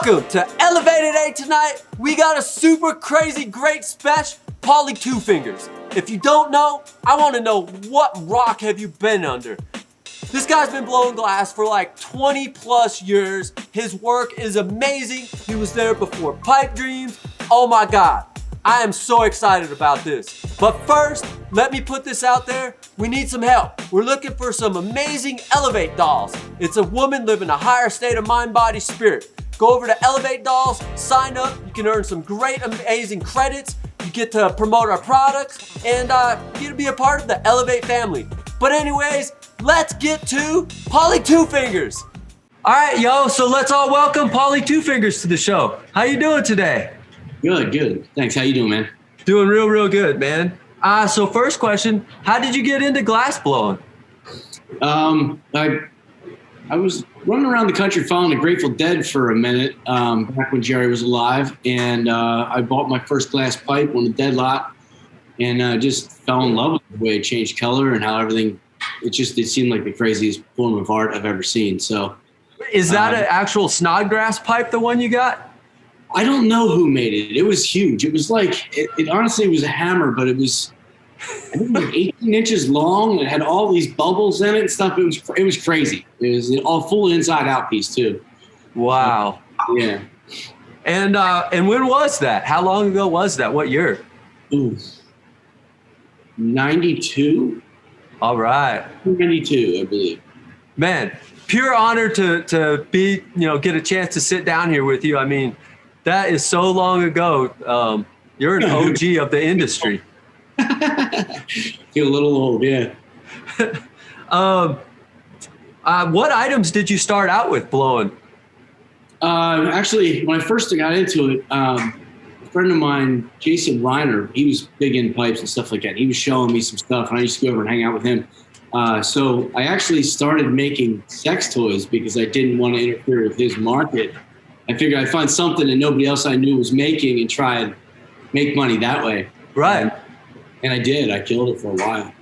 Welcome to Elev8at8 tonight. We got a super crazy great special, Paulie Two Fingers. If you don't know, I want to know, what rock have you been under? This guy's been blowing glass for like 20 plus years. His work is amazing. He was there before Pipe Dreams. Oh my God, I am so excited about this. But first, let me put this out there. We need some help. We're looking for some amazing Elev8 dolls. It's a woman living a higher state of mind, body, spirit. Go over to Elev8 Dolls, sign up. You can earn some great, amazing credits. You get to promote our products and you get to be a part of the Elev8 family. But anyways, let's get to Paulie Two Fingers. All right, yo, so let's all welcome Paulie Two Fingers to the show. How you doing today? Good. Thanks. How you doing, man? Doing real good, man. So first question, how did you get into glass blowing? I was running around the country following the Grateful Dead for a minute back when Jerry was alive, and I bought my first glass pipe on the Dead lot, and just fell in love with the way it changed color and how everything. It seemed like the craziest form of art I've ever seen. So, is that an actual Snodgrass pipe, the one you got? I don't know who made it. It was huge. It was like it honestly was a hammer, but it was, I think, like 18 inches long. And it had all these bubbles in it and stuff. It was crazy. It was all full inside out piece too. Wow. Yeah. And when was that? How long ago was that? What year? 92. All right. 92, I believe. Man, pure honor to be, get a chance to sit down here with you. I mean, that is so long ago. You're an OG of the industry. Feel a little old, yeah. What items did you start out with blowing? Actually, when I first got into it, a friend of mine, Jason Reiner, he was big in pipes and stuff like that. He was showing me some stuff, and I used to go over and hang out with him. So I actually started making sex toys because I didn't want to interfere with his market. I figured I'd find something that nobody else I knew was making and try and make money that way. Right. And I did. I killed it for a while.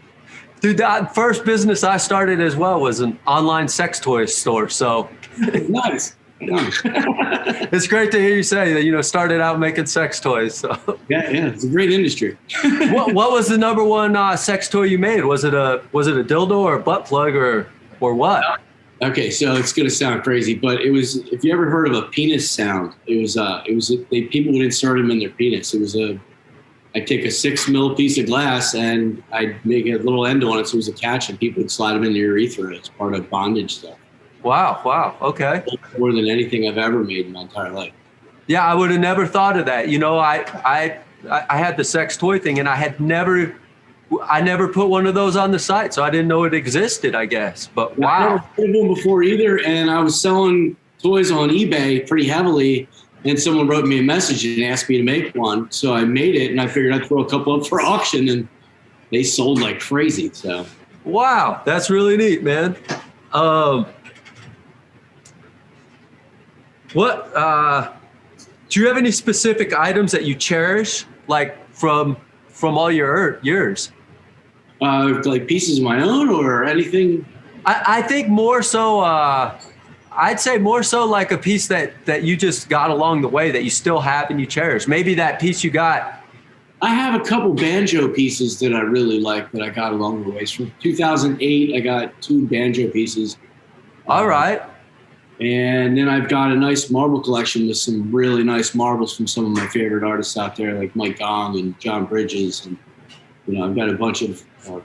Dude, that first business I started as well was an online sex toy store. So Nice. It's great to hear you say that, started out making sex toys. So Yeah, it's a great industry. what was the number one sex toy you made? Was it a dildo or a butt plug or what? Okay, so it's gonna sound crazy, but it was. If you ever heard of a penis sound, people would insert them in their penis. I'd take a 6 mil piece of glass and I'd make a little end on it so it was a catch, and people would slide them in their urethra as part of bondage stuff. Wow. Okay. More than anything I've ever made in my entire life. Yeah, I would have never thought of that. I had the sex toy thing, and I never put one of those on the site, so I didn't know it existed, I guess. But wow. I never heard of one before either, and I was selling toys on eBay pretty heavily, and someone wrote me a message and asked me to make one. So I made it, and I figured I'd throw a couple up for auction, and they sold like crazy. So wow, that's really neat, man. Do you have any specific items that you cherish, like from all your years? Like pieces of my own or anything? I think more so, I'd say more so like a piece that you just got along the way that you still have and you cherish. Maybe that piece you got. I have a couple banjo pieces that I really like that I got along the way. From 2008, I got 2 banjo pieces. All right. And then I've got a nice marble collection with some really nice marbles from some of my favorite artists out there, like Mike Gong and John Bridges. And, I've got a bunch of people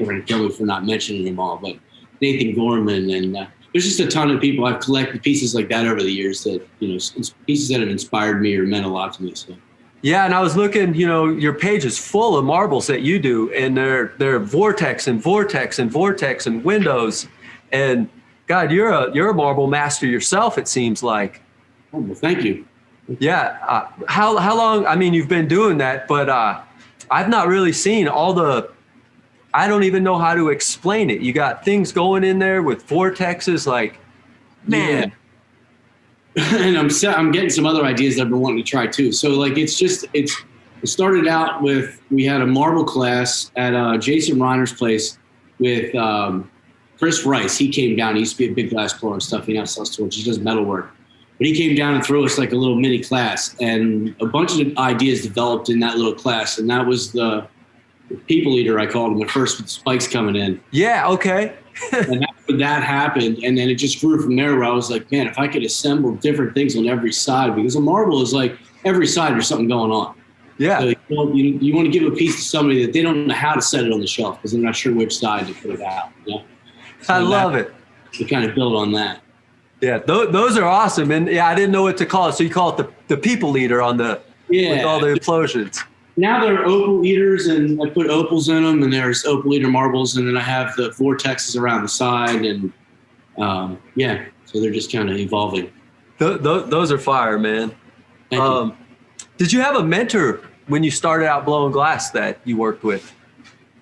are going to kill me for not mentioning them all, but Nathan Gorman. And there's just a ton of people. I've collected pieces like that over the years that, pieces that have inspired me or meant a lot to me. So. Yeah, and I was looking, your page is full of marbles that you do, and they're vortex and vortex and vortex and windows. And God, you're a marble master yourself, it seems like. Oh, well, thank you. Yeah. How long? I mean, you've been doing that, but I've not really seen I don't even know how to explain it. You got things going in there with vortexes, like, man. Yeah. And I'm getting some other ideas that I've been wanting to try too. So like, it started out with, we had a marble class at Jason Reiner's place with Chris Rice, he came down. He used to be a big glass blower and stuff. He now sells torches. He does metal work. But he came down and threw us like a little mini class. And a bunch of ideas developed in that little class. And that was the people eater, I called him, at first with spikes coming in. Yeah, okay. And that happened. And then it just grew from there where I was like, man, if I could assemble different things on every side, because a marble is like every side there's something going on. Yeah. So you want to give a piece to somebody that they don't know how to set it on the shelf because they're not sure which side to put it out. You know? So I love it. To kind of build on that. Yeah, those are awesome. And yeah, I didn't know what to call it. So you call it the people eater on the, with all the implosions. Now they're opal eaters, and I put opals in them, and there's opal eater marbles, and then I have the vortexes around the side, and so they're just kind of evolving. Those are fire, man. Thank you. Did you have a mentor when you started out blowing glass that you worked with?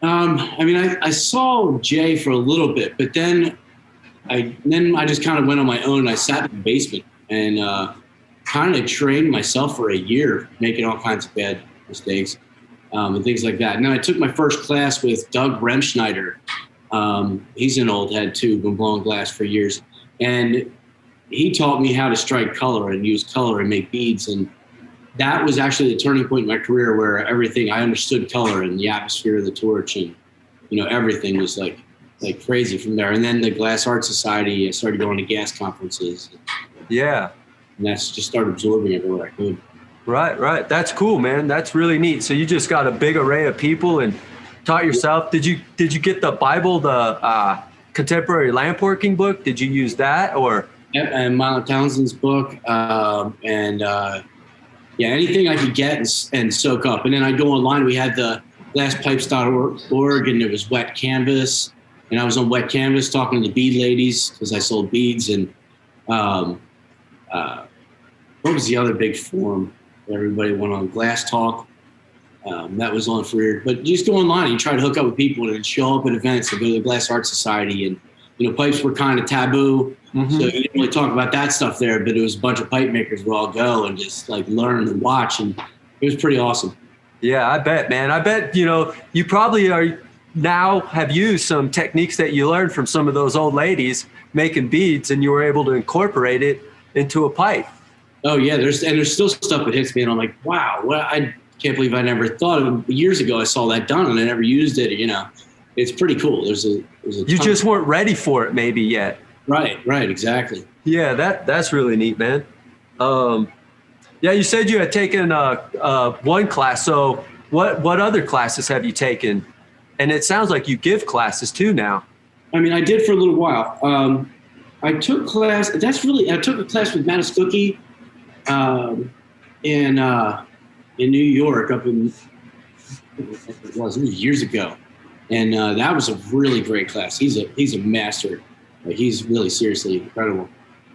I saw Jay for a little bit, but then I just kind of went on my own. I sat in the basement and kind of trained myself for a year, making all kinds of bad mistakes and things like that. And then I took my first class with Doug Remschneider. He's an old head too, been blowing glass for years. And he taught me how to strike color and use color and make beads. And that was actually the turning point in my career where I understood color and the atmosphere of the torch, and everything was like crazy from there. And then the Glass Art Society, I started going to gas conferences. Yeah. And that's just started absorbing everywhere I could. Right. That's cool, man. That's really neat. So you just got a big array of people and taught yourself. Did you get the Bible, the contemporary lamp working book? Did you use that or? Yep, and Milo Townsend's book, anything I could get and soak up. And then I'd go online. We had the glasspipes.org, and it was Wet Canvas. And I was on Wet Canvas talking to the bead ladies because I sold beads. And what was the other big forum that everybody went on? Glass Talk. That was on for years. But you just go online and you try to hook up with people and show up at events and go to the Glass Art Society. And, pipes were kind of taboo. Mm-hmm. So you didn't really talk about that stuff there, but it was a bunch of pipe makers would all go and just like learn and watch. And it was pretty awesome. Yeah, I bet, man. I bet, you probably have used some techniques that you learned from some of those old ladies making beads, and you were able to incorporate it into a pipe. Oh yeah. There's still stuff that hits me and I'm like, wow, I can't believe I never thought of it. Years ago I saw that done and I never used it. It's pretty cool. There's a you just weren't ready for it maybe yet. Right, exactly. Yeah, that's really neat, man. You said you had taken one class. So what other classes have you taken? And it sounds like you give classes too now. I did for a little while. I took a class with Mattis Cookie in New York it was years ago. And that was a really great class. He's a master. He's really seriously incredible.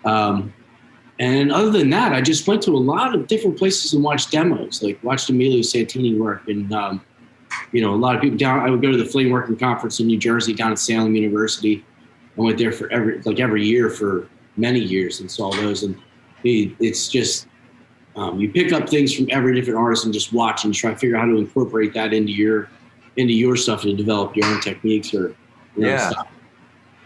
And other than that, I just went to a lot of different places and watched demos, like watched Emilio Santini work. And, a lot of people down. I would go to the Flame Working Conference in New Jersey down at Salem University. I went there for every year for many years and saw those. And it's just, you pick up things from every different artist and just watch and try to figure out how to incorporate that into your stuff to develop your own techniques or stuff.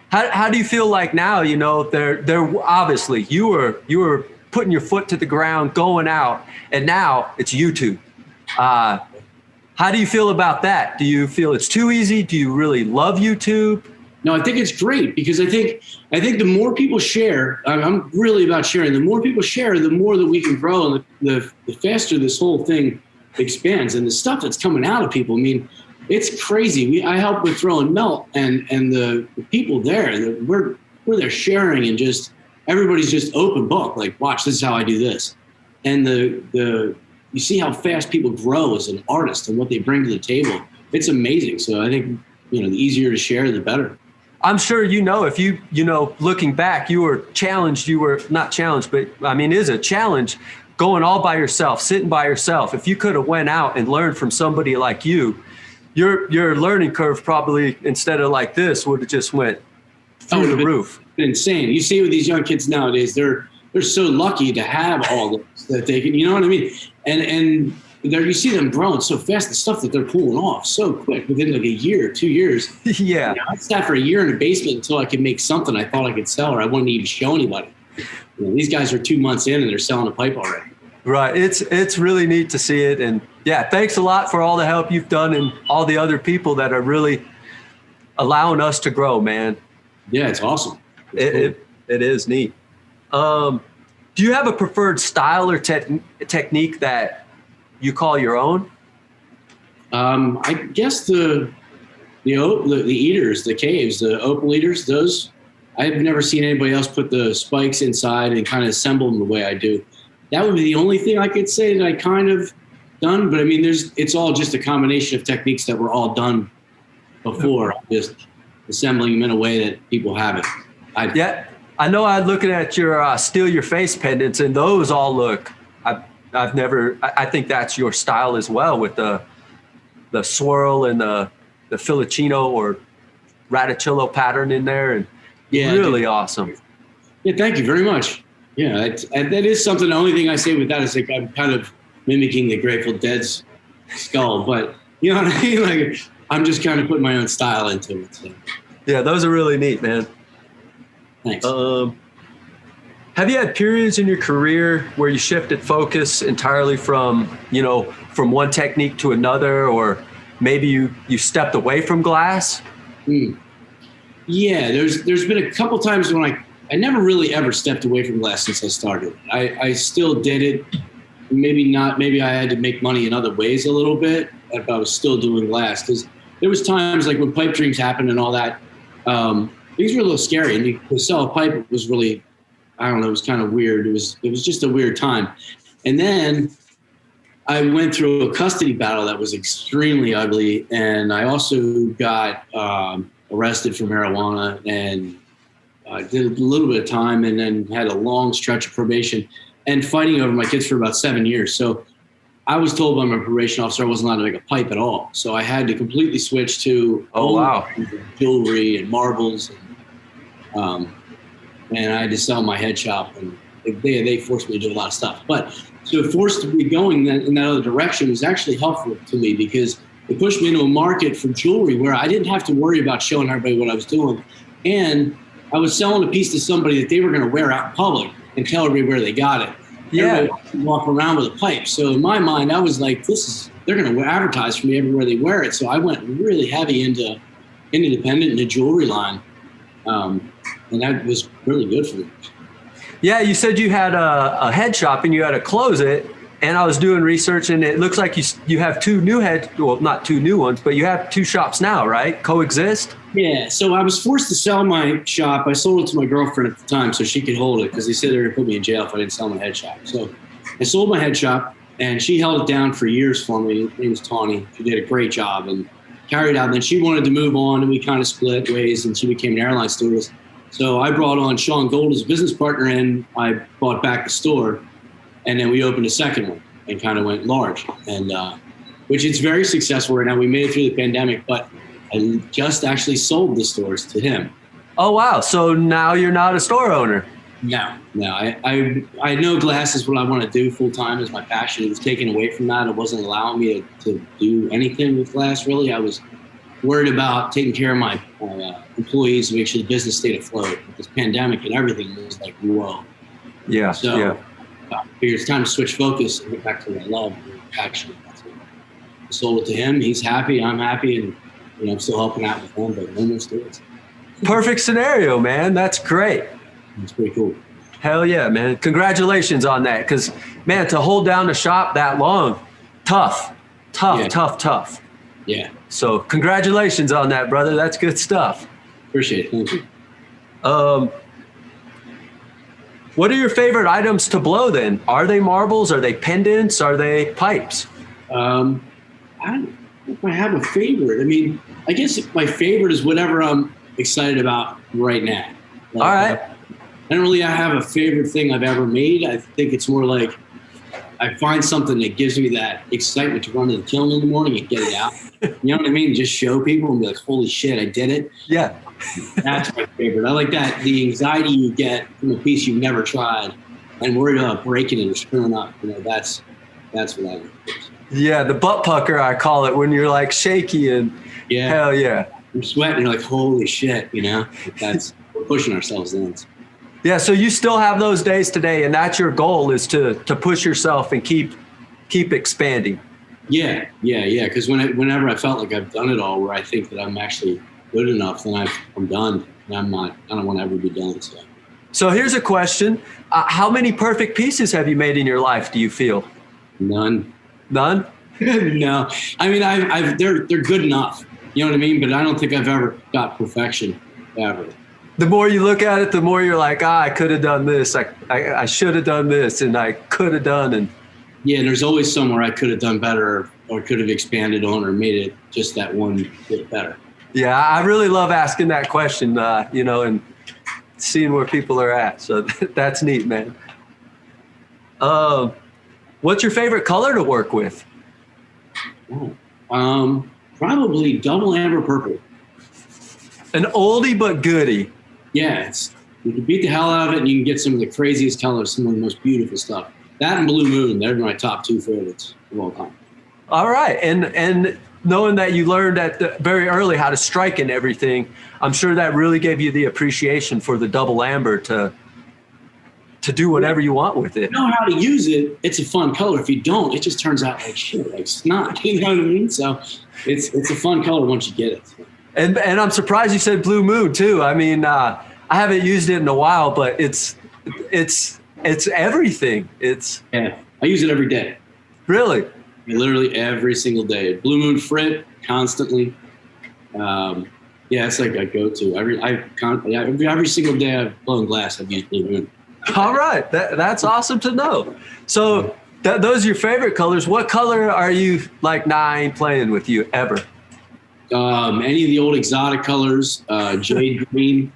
How do you feel like now? They're obviously you were putting your foot to the ground, going out, and now it's YouTube. How do you feel about that? Do you feel it's too easy? Do you really love YouTube? No, I think it's great because I think the more people share, I'm really about sharing. The more people share, the more that we can grow, and the faster this whole thing expands. And the stuff that's coming out of people, it's crazy. I help with throwing melt, and the people there, we're there sharing, and just everybody's just open book. Like, watch, this is how I do this, and you see how fast people grow as an artist and what they bring to the table. It's amazing. So I think the easier to share, the better. I'm sure if you looking back, you were challenged. You were not challenged, but it is a challenge going all by yourself, sitting by yourself. If you could have went out and learned from somebody like you, your learning curve probably, instead of like this, would have just went through the roof. Insane. You see with these young kids nowadays, they're so lucky to have all this that they can, you know what I mean? And you see them growing so fast, the stuff that they're pulling off so quick within like a year, 2 years. Yeah. I sat for a year in the basement until I could make something I thought I could sell, or I wouldn't even show anybody. These guys are 2 months in and they're selling a pipe already. Right. It's really neat to see it. And yeah, thanks a lot for all the help you've done and all the other people that are really allowing us to grow, man. Yeah, it's awesome. It is neat. Do you have a preferred style or technique that you call your own? I guess the eaters, the caves, the opal eaters, those, I've never seen anybody else put the spikes inside and kind of assemble them the way I do. That would be the only thing I could say that I kind of done. But I mean, it's all just a combination of techniques that were all done before, just assembling them in a way that people haven't. I know I'm looking at your Steal Your Face pendants, and those all look, I think that's your style as well, with the swirl and the Filicino or Radicchio pattern in there, and really awesome. Yeah, thank you very much. Yeah, that is something. The only thing I say with that is like I'm kind of mimicking the Grateful Dead's skull, but you know what I mean? Like I'm just kind of putting my own style into it. So. Yeah, those are really neat, man. Thanks. Have you had periods in your career where you shifted focus entirely from one technique to another, or maybe you stepped away from glass? Yeah, there's been a couple times when I never really ever stepped away from glass since I started. I still did it. Maybe not. Maybe I had to make money in other ways a little bit, but I was still doing glass because there was times like when pipe dreams happened and all that. These were a little scary, and to sell a pipe was really, I don't know, it was kind of weird. It was just a weird time. And then I went through a custody battle that was extremely ugly, and I also got arrested for marijuana and did a little bit of time, and then had a long stretch of probation and fighting over my kids for about 7 years. So I was told by my probation officer I wasn't allowed to make a pipe at all. So I had to completely switch to jewelry and marbles, and I had to sell my head shop, and they forced me to do a lot of stuff. But so it forced me going in that other direction was actually helpful to me because it pushed me into a market for jewelry where I didn't have to worry about showing everybody what I was doing. And I was selling a piece to somebody that they were going to wear out in public and tell everybody where they got it. Yeah. Everybody walk around with a pipe. So in my mind, I was like, they're going to advertise for me everywhere they wear it. So I went really heavy into independent and the jewelry line. And that was really good for me. Yeah, you said you had a head shop and you had to close it. And I was doing research, and it looks like you have not two new ones, but you have two shops now, right? Coexist? Yeah, so I was forced to sell my shop. I sold it to my girlfriend at the time so she could hold it because they said they were going to put me in jail if I didn't sell my head shop. So I sold my head shop, and she held it down for years for me. Her name was Tawny. She did a great job and carried it out. And then she wanted to move on, and we kind of split ways, and she became an airline stewardess. So I brought on Sean Gold as a business partner, and I bought back the store. And then we opened a second one and kind of went large, and which is very successful right now. We made it through the pandemic, but I just actually sold the stores to him. Oh, wow. So now you're not a store owner? No. I know glass is what I want to do full time is my passion. It was taken away from that. It wasn't allowing me to do anything with glass, really. I was worried about taking care of my employees to make sure the business stayed afloat. With this pandemic and everything, it was like, whoa. Yeah. So I figured it's time to switch focus and get back to what I love, action. I sold it to him. He's happy. I'm happy. And I'm still helping out with him, but no more stores. Perfect scenario, man. That's great. It's pretty cool. Hell yeah, man. Congratulations on that. Because, man, to hold down the shop that long, tough. Yeah. So congratulations on that, brother. That's good stuff. Appreciate it. Thank you. What are your favorite items to blow then? Are they marbles? Are they pendants? Are they pipes? I don't know if I have a favorite. I mean, I guess my favorite is whatever I'm excited about right now. All right. I don't really have a favorite thing I've ever made. I think it's more like I find something that gives me that excitement to run to the kiln in the morning and get it out. You know what I mean? Just show people and be like, holy shit, I did it. Yeah. That's my favorite. I like that. The anxiety you get from a piece you've never tried and worried about breaking it or screwing up. That's That's what I do. Yeah, the butt pucker, I call it, when you're like shaky and hell yeah. You're sweating, you're like, holy shit, That's we're pushing ourselves in. Yeah, so you still have those days today, and that's your goal, is to push yourself and keep expanding. Yeah. Because whenever I felt like I've done it all, where I think that I'm actually good enough, then I'm done, and I'm not. I don't want to ever be done. So here's a question: how many perfect pieces have you made in your life? Do you feel? None. None? No. I mean, they're good enough. You know what I mean? But I don't think I've ever got perfection ever. The more you look at it, the more you're like, I could have done this. I should have done this, and I could have done. And yeah, there's always somewhere I could have done better, or could have expanded on, or made it just that one bit better. Yeah, I really love asking that question, and seeing where people are at. So that's neat, man. What's your favorite color to work with? Probably double amber purple. An oldie but goodie. Yeah, you can beat the hell out of it, and you can get some of the craziest colors, some of the most beautiful stuff. That and Blue Moon, they're my top 2 favorites of all time. All right, and knowing that you learned very early how to strike and everything, I'm sure that really gave you the appreciation for the double amber to do whatever you want with it. If you know how to use it, it's a fun color. If you don't, it just turns out like shit, like snot. You know what I mean? So it's a fun color once you get it. And I'm surprised you said Blue Moon too. I mean, I haven't used it in a while, but it's everything. I use it every day. Really? Literally every single day. Blue Moon Frit constantly. It's like a go-to. Every single day I've blown glass, I've used Blue Moon. All right, that's awesome to know. So those are your favorite colors. What color are you like? Nah, I ain't playing with you ever. Any of the old exotic colors, jade green,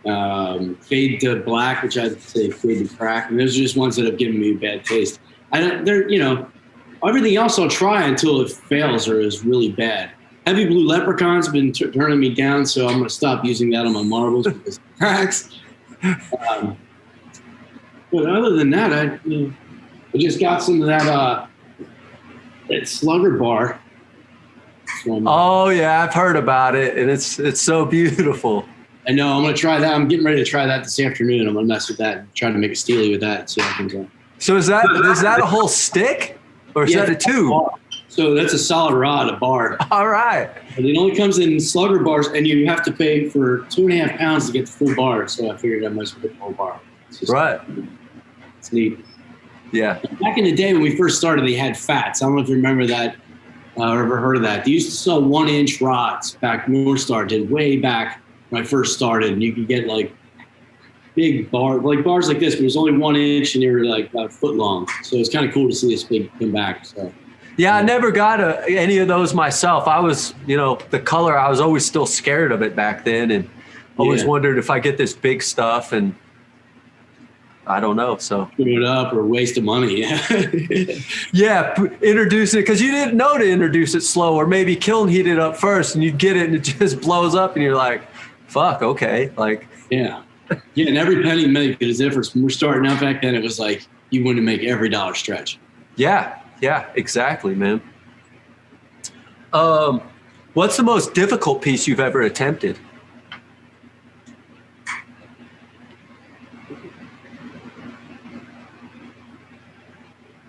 fade to black, which I'd say fade to crack. And those are just ones that have given me a bad taste. Everything else I'll try until it fails or is really bad. Heavy blue leprechaun's been turning me down, so I'm going to stop using that on my marbles because it cracks. But other than that, I just got some of that slugger bar. Oh yeah, I've heard about it, and it's so beautiful. I know. I'm gonna try that. I'm getting ready to try that this afternoon. I'm gonna mess with that, and try to make a steely with that. See how it comes out. So is that a whole stick, or is that a tube? So that's a solid rod, a bar. All right. And it only comes in slugger bars, and you have to pay for 2.5 pounds to get the full bar. So I figured I might as well get the whole bar. Right. It's neat. Yeah. Back in the day when we first started, they had fats. I don't know if you remember that or ever heard of that. They used to sell 1-inch rods back. North Star did way back when I first started, and you could get like big bars like this, but it was only 1 inch and they were like about a foot long. So it's kind of cool to see this big come back. So. Yeah, I never got any of those myself. I was, the color, I was always still scared of it back then, and always wondered if I get this big stuff, and I don't know. So put it up or waste of money. Yeah, introduce it because you didn't know to introduce it slow, or maybe kiln heat it up first, and you get it and it just blows up, and you're like, "Fuck, okay." Like, yeah, and every penny made a difference. When we're starting out back then, it was like you wanted to make every dollar stretch. Yeah, exactly, man. What's the most difficult piece you've ever attempted?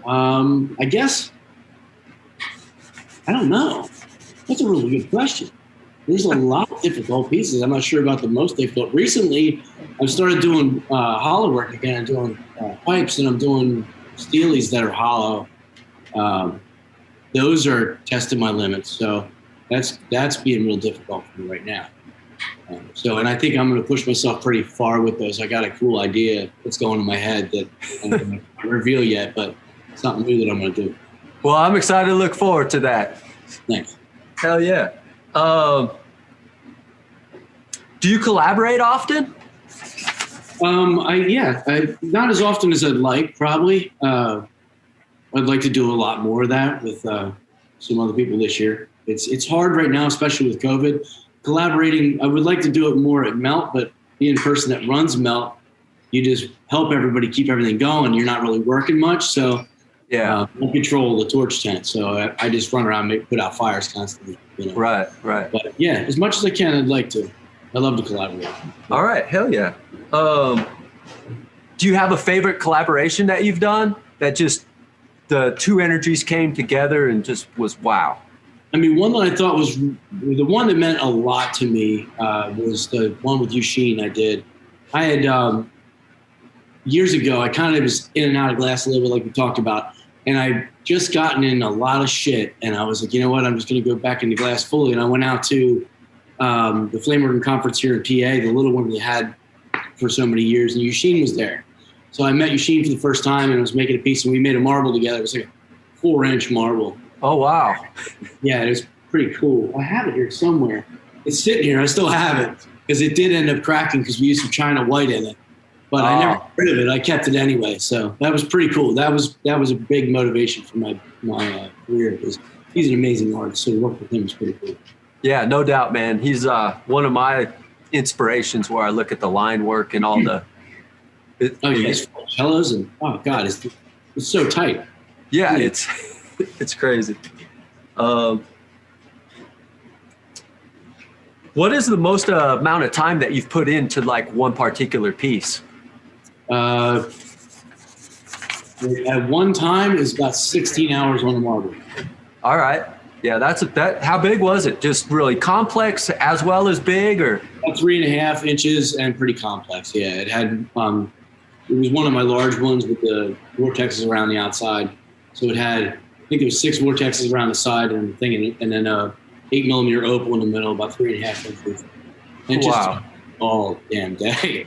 I guess, I don't know. That's a really good question. There's a lot of difficult pieces. I'm not sure about the most difficult. Recently, I've started doing hollow work again, doing pipes, and I'm doing steelies that are hollow. Those are testing my limits. So that's being real difficult for me right now. And I think I'm going to push myself pretty far with those. I got a cool idea that's going in my head that I'm not going to reveal yet, but something new that I'm going to do. Well, I'm excited to look forward to that. Thanks. Hell yeah. Do you collaborate often? I not as often as I'd like, probably. I'd like to do a lot more of that with some other people this year. It's hard right now, especially with COVID. Collaborating, I would like to do it more at Melt, but being the person that runs Melt, you just help everybody keep everything going. You're not really working much, so Yeah. I control the torch tent, so I just run around and put out fires constantly. Right. But yeah, as much as I can, I'd like to. I love to collaborate. All right, hell yeah. Do you have a favorite collaboration that you've done that just the two energies came together and just was wow? I mean, one that I thought was the one that meant a lot to me was the one with Yushin I did. I had years ago, I kind of was in and out of glass a little bit like we talked about, and I just gotten in a lot of shit, and I was like, you know what, I'm just going to go back into glass fully, and I went out to the Flame Organ Conference here in PA, the little one we had for so many years, and Yushin was there. So I met Yushin for the first time, and I was making a piece, and we made a marble together. It was like a 4-inch marble. Oh, wow. Yeah, it was pretty cool. I have it here somewhere. It's sitting here. I still have it because it did end up cracking because we used some China white in it. But I never got rid of it. I kept it anyway. So that was pretty cool. That was a big motivation for my career because he's an amazing artist. So to work with him is pretty cool. Yeah, no doubt, man. He's one of my inspirations where I look at the line work and all the. His cellos and oh god, it's so tight. Yeah, it's crazy. What is the most amount of time that you've put into like one particular piece? At one time, it was about 16 hours on a marble. All right. Yeah, that. How big was it? Just really complex as well as big, or? About 3.5 inches and pretty complex. Yeah, it had. It was one of my large ones with the vortexes around the outside. So it had, I think there was 6 vortexes around the side and the thing, and then a 8mm opal in the middle, about 3.5 inches. And just all damn day.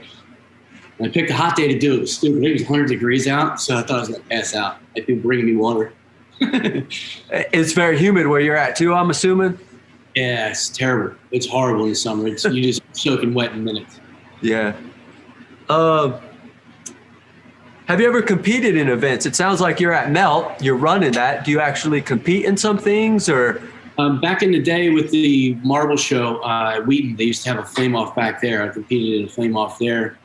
And I picked a hot day to do it. It was stupid. It was 100 degrees out, so I thought I was gonna pass out. I think bringing me water. It's very humid where you're at too, I'm assuming. Yeah, it's terrible. It's horrible in the summer. You just soaking wet in minutes. Yeah. Have you ever competed in events? It sounds like you're at Melt. You're running that. Do you actually compete in some things, or? Back in the day with the marble show at Wheaton, they used to have a flame off back there. I competed in a flame off there.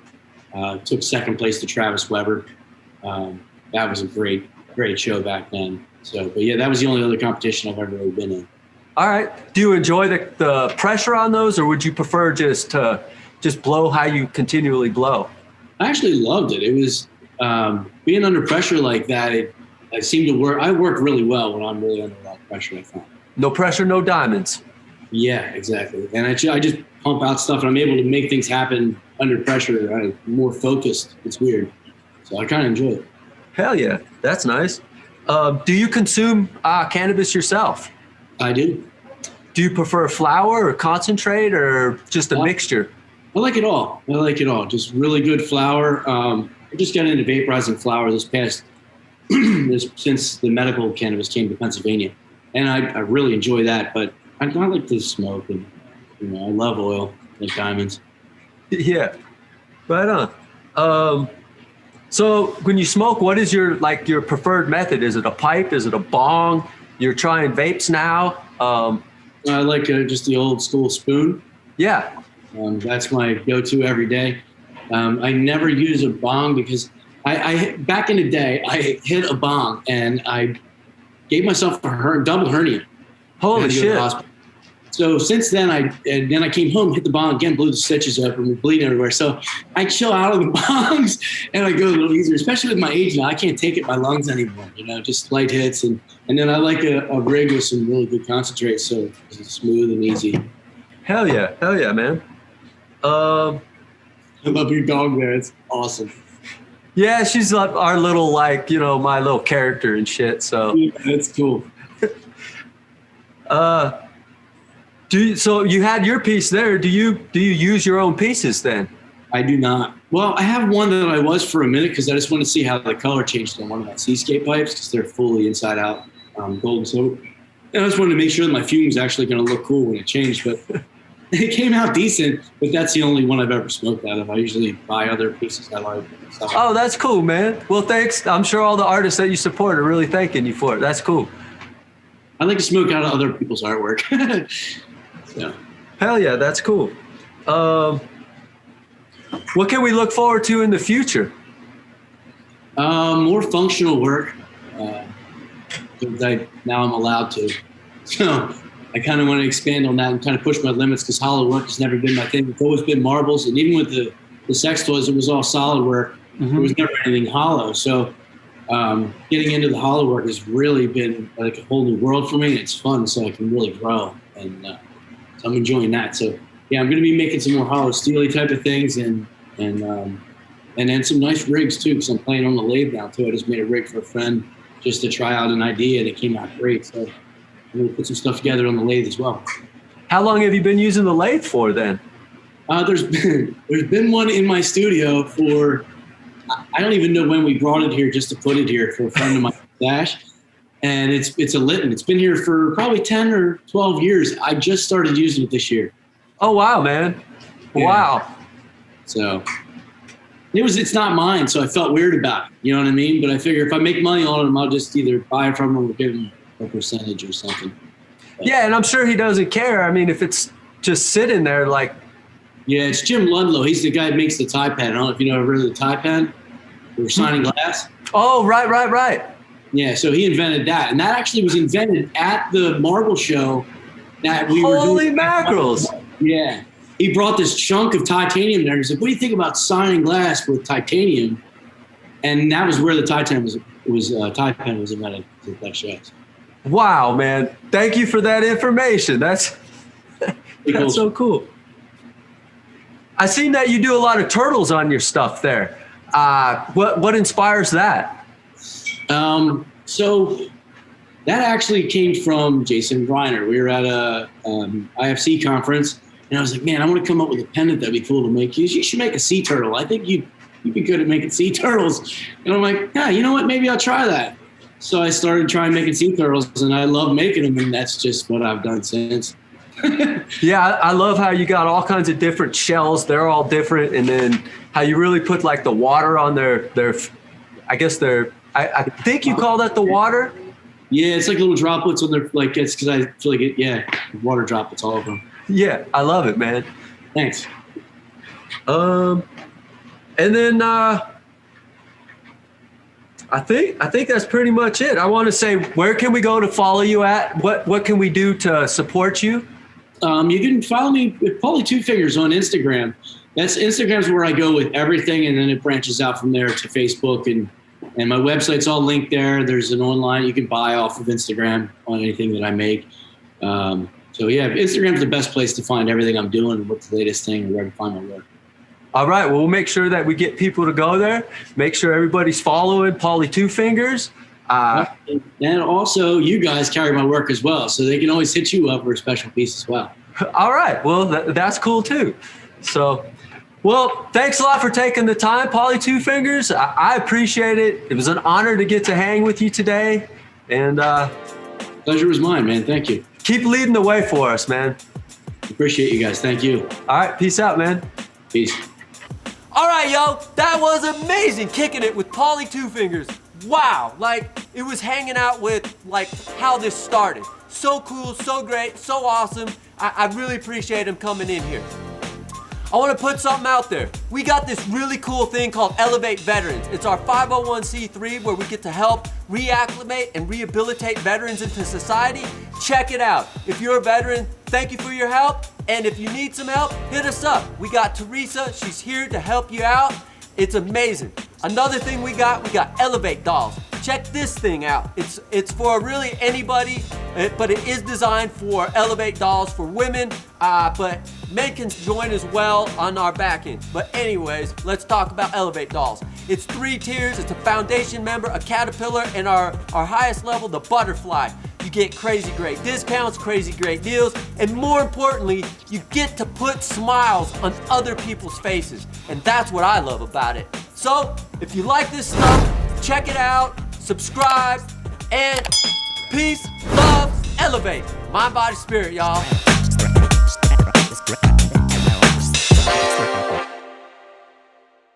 Took second place to Travis Weber. That was a great show back then. So, but yeah, that was the only other competition I've ever really been in. All right. Do you enjoy the pressure on those, or would you prefer just to blow how you continually blow? I actually loved it. It was being under pressure like that. It seemed to work. I work really well when I'm really under a lot of pressure, I find. No pressure, no diamonds. Yeah, exactly. And I just pump out stuff, and I'm able to make things happen under pressure. I'm more focused. It's weird. So I kind of enjoy it. Hell yeah. That's nice. Do you consume cannabis yourself? I do. Do you prefer flower or concentrate or just a mixture? I like it all. Just really good flower. I just got into vaporizing flower this past since the medical cannabis came to Pennsylvania, and I really enjoy that. But I like to smoke, and I love oil like diamonds. Yeah, right on. So when you smoke, what is your preferred method? Is it a pipe? Is it a bong? You're trying vapes now? I like just the old school spoon. Yeah. That's my go-to every day. I never use a bong because I back in the day, I hit a bong and I gave myself a double hernia. Holy shit. So since then, I came home, hit the bong again, blew the stitches up, and we're bleeding everywhere. So I chill out on the bongs and I go a little easier, especially with my age now. I can't take it in my lungs anymore, just light hits. And then I like a rig with some really good concentrate, so it's smooth and easy. Hell yeah, man. I love your dog there. It's awesome. Yeah, she's like our little, my little character and shit. So yeah, that's cool. So you had your piece there. Do you use your own pieces then? I do not. Well, I have one that I was for a minute because I just want to see how the color changed on one of my seascape pipes because they're fully inside out gold and silver. And I just wanted to make sure that my fume was actually going to look cool when it changed, but it came out decent. But that's the only one I've ever smoked out of. I usually buy other pieces I like. Oh, that's cool, man. Well, thanks. I'm sure all the artists that you support are really thanking you for it. That's cool. I like to smoke out of other people's artwork. So. Hell yeah, that's cool. What can we look forward to in the future? More functional work. because now I'm allowed to. So I kind of want to expand on that and kind of push my limits because hollow work has never been my thing. It's always been marbles, and even with the sex toys, it was all solid work. Mm-hmm. There was never anything hollow. So getting into the hollow work has really been like a whole new world for me. It's fun, so I can really grow, and so I'm enjoying that. So yeah, I'm going to be making some more hollow steely type of things, and then some nice rigs too, because I'm playing on the lathe now too. I just made a rig for a friend just to try out an idea, and it came out great. So I'm going to put some stuff together on the lathe as well. How long have you been using the lathe for then? There's been one in my studio for, I don't even know when we brought it here just to put it here for a friend of mine, Dash. And it's a Litton. It's been here for probably 10 or 12 years. I just started using it this year. Oh, wow, man. Yeah. Wow. So it's not mine, so I felt weird about it. You know what I mean? But I figure if I make money on them, I'll just either buy it from them or give them a percentage or something. But, yeah, and I'm sure he doesn't care. I mean, if it's just sitting there like. Yeah, it's Jim Ludlow. He's the guy that makes the tie pen. I don't know if you know ever heard of the tie pen. We're signing glass. Oh, right. Yeah, so he invented that. And that actually was invented at the marble show that we were doing. Holy mackerels. Yeah. He brought this chunk of titanium there. He said, what do you think about signing glass with titanium? And that was where the tie pen was invented at that show. Wow, man. Thank you for that information. That's so cool. I seen that you do a lot of turtles on your stuff there. What inspires that? So that actually came from Jason Reiner. We were at a IFC conference, and I was like, man, I want to come up with a pendant that'd be cool to make. You should make a sea turtle. I think you'd be good at making sea turtles. And I'm like, yeah, you know what? Maybe I'll try that. So I started trying making sea turtles, and I love making them, and that's just what I've done since. Yeah, I love how you got all kinds of different shells. They're all different, and then how you really put like the water on their I guess I think you call that the water. Yeah, it's like little droplets on their, like, it's because I feel like water droplets all over them. Yeah, I love it, man. Thanks. And then I think that's pretty much it. I want to say, where can we go to follow you at? What can we do to support you? You can follow me with Paulie Two Fingers on Instagram. Instagram's where I go with everything, and then it branches out from there to Facebook, and my website's all linked there. There's an online you can buy off of Instagram on anything that I make. So yeah, Instagram's the best place to find everything I'm doing, what's the latest thing, or where to find my work. All right, well, we'll make sure that we get people to go there. Make sure everybody's following Paulie Two Fingers. And also, you guys carry my work as well, so they can always hit you up for a special piece as well. All right, well, that's cool too. So, well, thanks a lot for taking the time, Paulie Two Fingers. I appreciate it. It was an honor to get to hang with you today. And pleasure was mine, man. Thank you. Keep leading the way for us, man. Appreciate you guys. Thank you. All right, peace out, man. Peace. All right, yo, that was amazing, kicking it with Paulie Two Fingers. Wow, like, it was hanging out with, like, how this started. So cool, so great, so awesome. I really appreciate him coming in here. I want to put something out there. We got this really cool thing called Elevate Veterans. It's our 501c3 where we get to help reacclimate and rehabilitate veterans into society. Check it out. If you're a veteran, thank you for your help. And if you need some help, hit us up. We got Teresa. She's here to help you out. It's amazing. Another thing we got Elevate dolls. Check this thing out. It's for really anybody, but it is designed for Elevate dolls for women, but men can join as well on our back end. But anyways, let's talk about Elevate dolls. It's 3 tiers. It's a foundation member, a caterpillar, and our highest level, the butterfly. You get crazy great discounts, crazy great deals, and more importantly, you get to put smiles on other people's faces. And that's what I love about it. So, if you like this stuff, check it out, subscribe, and peace, love, elevate. Mind, body, spirit, y'all.